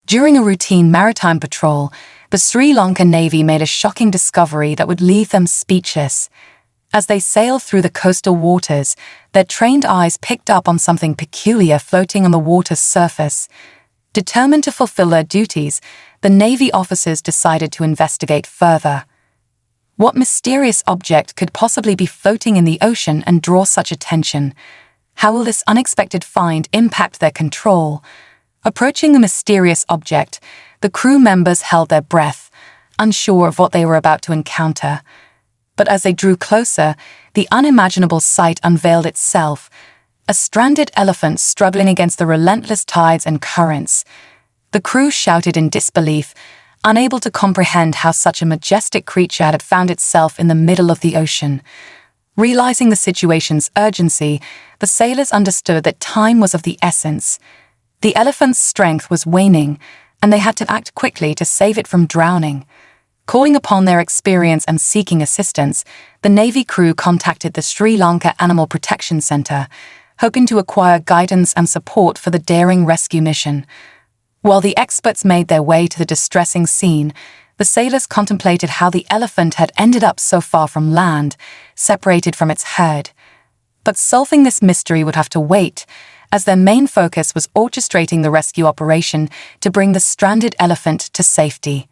During a routine maritime patrol, the Sri Lankan Navy made a shocking discovery that would leave them speechless. As they sailed through the coastal waters, their trained eyes picked up on something peculiar floating on the water's surface. Determined to fulfill their duties, the Navy officers decided to investigate further. What mysterious object could possibly be floating in the ocean and draw such attention? How will this unexpected find impact their control? Approaching the mysterious object, the crew members held their breath, unsure of what they were about to encounter. But as they drew closer, the unimaginable sight unveiled itself: a stranded elephant struggling against the relentless tides and currents. The crew shouted in disbelief, unable to comprehend how such a majestic creature had found itself in the middle of the ocean. Realizing the situation's urgency, the sailors understood that time was of the essence. The elephant's strength was waning, and they had to act quickly to save it from drowning. Calling upon their experience and seeking assistance, the Navy crew contacted the Sri Lanka Animal Protection Center, hoping to acquire guidance and support for the daring rescue mission. While the experts made their way to the distressing scene, the sailors contemplated how the elephant had ended up so far from land, separated from its herd. But solving this mystery would have to wait, as their main focus was orchestrating the rescue operation to bring the stranded elephant to safety.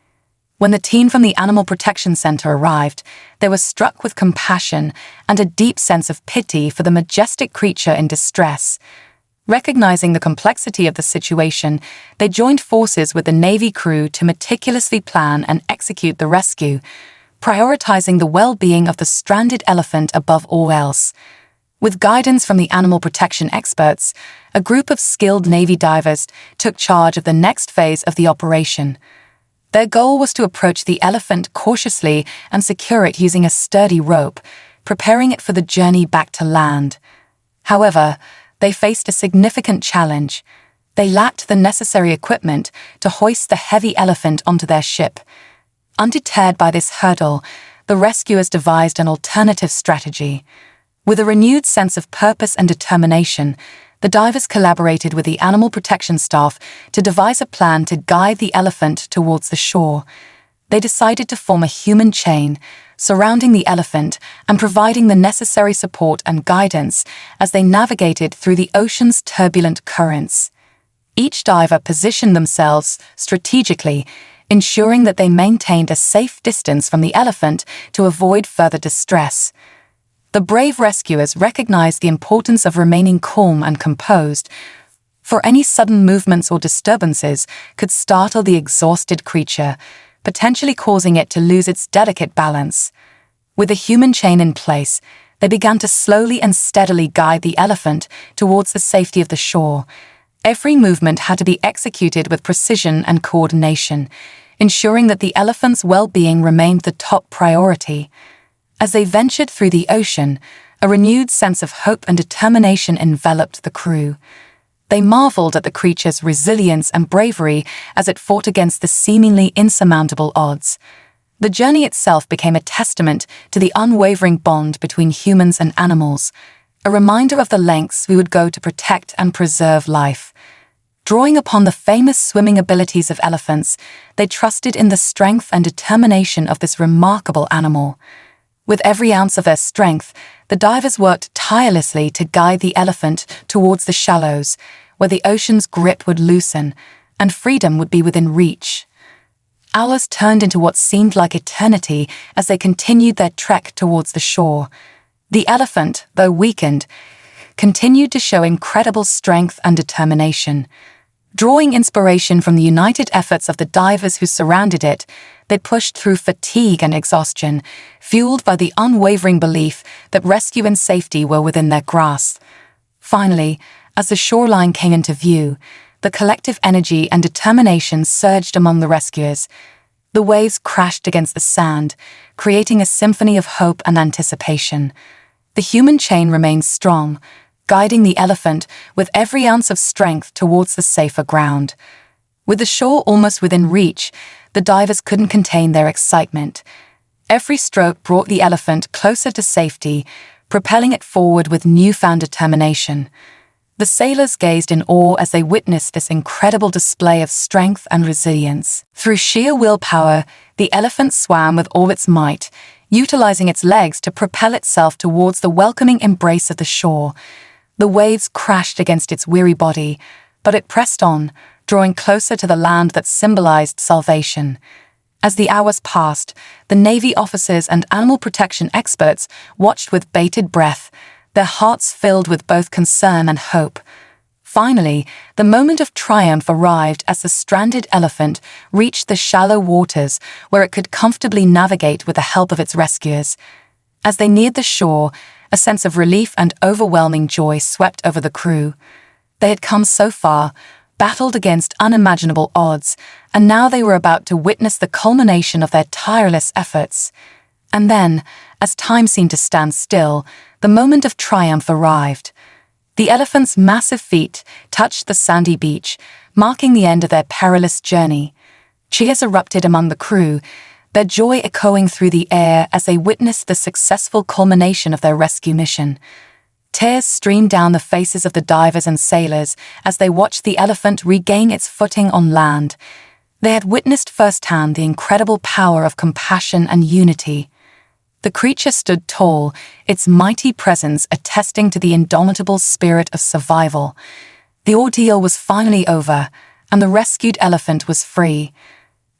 When the team from the Animal Protection Center arrived, they were struck with compassion and a deep sense of pity for the majestic creature in distress. Recognizing the complexity of the situation, they joined forces with the Navy crew to meticulously plan and execute the rescue, prioritizing the well-being of the stranded elephant above all else. With guidance from the animal protection experts, a group of skilled Navy divers took charge of the next phase of the operation. Their goal was to approach the elephant cautiously and secure it using a sturdy rope, preparing it for the journey back to land. However, they faced a significant challenge. They lacked the necessary equipment to hoist the heavy elephant onto their ship. Undeterred by this hurdle, the rescuers devised an alternative strategy. With a renewed sense of purpose and determination, the divers collaborated with the animal protection staff to devise a plan to guide the elephant towards the shore. They decided to form a human chain, surrounding the elephant and providing the necessary support and guidance as they navigated through the ocean's turbulent currents. Each diver positioned themselves strategically, ensuring that they maintained a safe distance from the elephant to avoid further distress. The brave rescuers recognized the importance of remaining calm and composed, for any sudden movements or disturbances could startle the exhausted creature, potentially causing it to lose its delicate balance. With the human chain in place, they began to slowly and steadily guide the elephant towards the safety of the shore. Every movement had to be executed with precision and coordination, ensuring that the elephant's well-being remained the top priority. As they ventured through the ocean, a renewed sense of hope and determination enveloped the crew. They marveled at the creature's resilience and bravery as it fought against the seemingly insurmountable odds. The journey itself became a testament to the unwavering bond between humans and animals, a reminder of the lengths we would go to protect and preserve life. Drawing upon the famous swimming abilities of elephants, they trusted in the strength and determination of this remarkable animal. With every ounce of their strength, the divers worked tirelessly to guide the elephant towards the shallows, where the ocean's grip would loosen and freedom would be within reach. Hours turned into what seemed like eternity as they continued their trek towards the shore. The elephant, though weakened, continued to show incredible strength and determination. Drawing inspiration from the united efforts of the divers who surrounded it, they pushed through fatigue and exhaustion, fueled by the unwavering belief that rescue and safety were within their grasp. Finally, as the shoreline came into view, the collective energy and determination surged among the rescuers. The waves crashed against the sand, creating a symphony of hope and anticipation. The human chain remained strong, guiding the elephant with every ounce of strength towards the safer ground. With the shore almost within reach, the divers couldn't contain their excitement. Every stroke brought the elephant closer to safety, propelling it forward with newfound determination. The sailors gazed in awe as they witnessed this incredible display of strength and resilience. Through sheer willpower, the elephant swam with all its might, utilizing its legs to propel itself towards the welcoming embrace of the shore. The waves crashed against its weary body, but it pressed on, drawing closer to the land that symbolized salvation. As the hours passed, the Navy officers and animal protection experts watched with bated breath, their hearts filled with both concern and hope. Finally, the moment of triumph arrived as the stranded elephant reached the shallow waters where it could comfortably navigate with the help of its rescuers. As they neared the shore, a sense of relief and overwhelming joy swept over the crew. They had come so far, battled against unimaginable odds, and now they were about to witness the culmination of their tireless efforts. And then, as time seemed to stand still, the moment of triumph arrived. The elephant's massive feet touched the sandy beach, marking the end of their perilous journey. Cheers erupted among the crew, their joy echoing through the air as they witnessed the successful culmination of their rescue mission. Tears streamed down the faces of the divers and sailors as they watched the elephant regain its footing on land. They had witnessed firsthand the incredible power of compassion and unity. The creature stood tall, its mighty presence attesting to the indomitable spirit of survival. The ordeal was finally over, and the rescued elephant was free.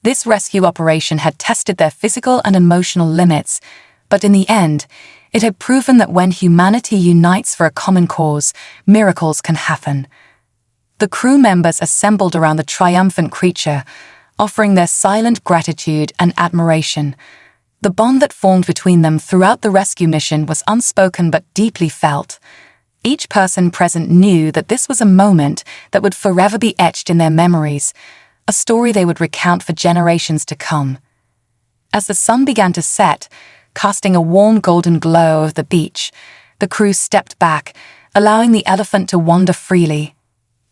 This rescue operation had tested their physical and emotional limits, but in the end, it had proven that when humanity unites for a common cause, miracles can happen. The crew members assembled around the triumphant creature, offering their silent gratitude and admiration. The bond that formed between them throughout the rescue mission was unspoken but deeply felt. Each person present knew that this was a moment that would forever be etched in their memories, a story they would recount for generations to come. As the sun began to set, casting a warm golden glow over the beach, the crew stepped back, allowing the elephant to wander freely.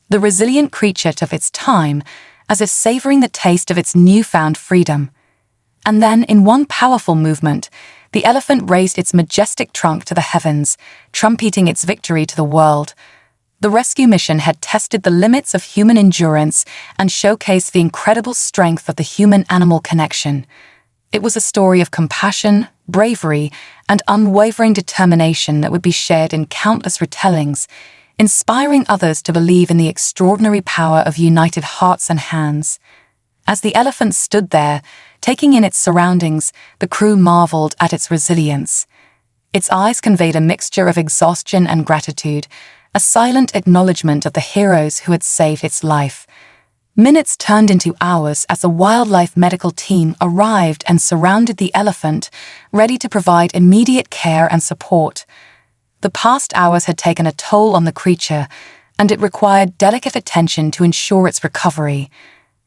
The resilient creature took its time, as if savoring the taste of its newfound freedom. And then, in one powerful movement, the elephant raised its majestic trunk to the heavens, trumpeting its victory to the world. The rescue mission had tested the limits of human endurance and showcased the incredible strength of the human-animal connection. It was a story of compassion, bravery, and unwavering determination that would be shared in countless retellings, inspiring others to believe in the extraordinary power of united hearts and hands. As the elephant stood there, taking in its surroundings, the crew marveled at its resilience. Its eyes conveyed a mixture of exhaustion and gratitude, a silent acknowledgement of the heroes who had saved its life. Minutes turned into hours as a wildlife medical team arrived and surrounded the elephant, ready to provide immediate care and support. The past hours had taken a toll on the creature, and it required delicate attention to ensure its recovery.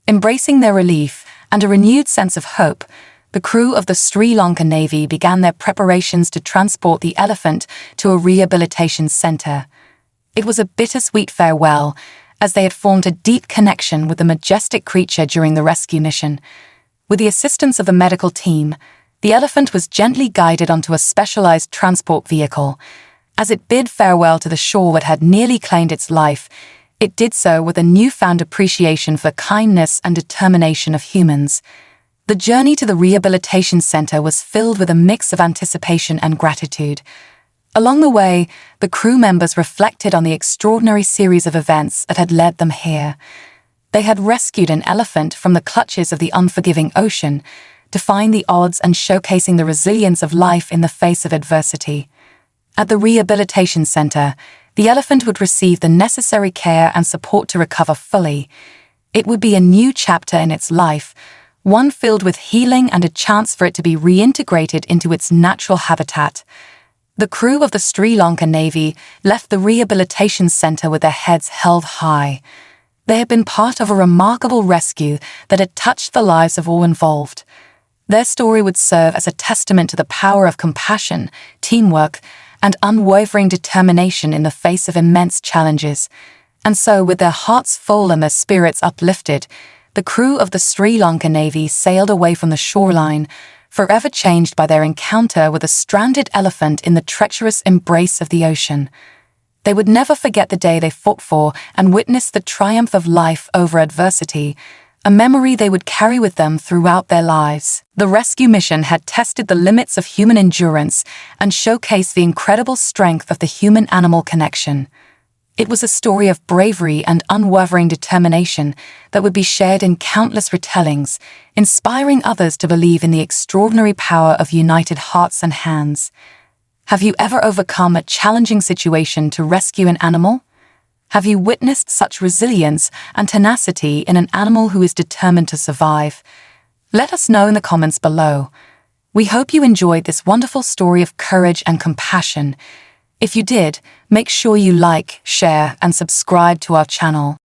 Embracing their relief and a renewed sense of hope, the crew of the Sri Lankan Navy began their preparations to transport the elephant to a rehabilitation center. It was a bittersweet farewell, as they had formed a deep connection with the majestic creature during the rescue mission. With the assistance of the medical team, the elephant was gently guided onto a specialized transport vehicle. As it bid farewell to the shore that had nearly claimed its life, it did so with a newfound appreciation for the kindness and determination of humans. The journey to the rehabilitation center was filled with a mix of anticipation and gratitude. Along the way, the crew members reflected on the extraordinary series of events that had led them here. They had rescued an elephant from the clutches of the unforgiving ocean, defying the odds and showcasing the resilience of life in the face of adversity. At the rehabilitation center, the elephant would receive the necessary care and support to recover fully. It would be a new chapter in its life, one filled with healing and a chance for it to be reintegrated into its natural habitat. The crew of the Sri Lankan Navy left the rehabilitation center with their heads held high. They had been part of a remarkable rescue that had touched the lives of all involved. Their story would serve as a testament to the power of compassion, teamwork, and unwavering determination in the face of immense challenges. And so, with their hearts full and their spirits uplifted, the crew of the Sri Lankan Navy sailed away from the shoreline, forever changed by their encounter with a stranded elephant in the treacherous embrace of the ocean. They would never forget the day they fought for and witnessed the triumph of life over adversity, a memory they would carry with them throughout their lives. The rescue mission had tested the limits of human endurance and showcased the incredible strength of the human-animal connection. It was a story of bravery and unwavering determination that would be shared in countless retellings, inspiring others to believe in the extraordinary power of united hearts and hands. Have you ever overcome a challenging situation to rescue an animal? Have you witnessed such resilience and tenacity in an animal who is determined to survive? Let us know in the comments below. We hope you enjoyed this wonderful story of courage and compassion. If you did, make sure you like, share, and subscribe to our channel.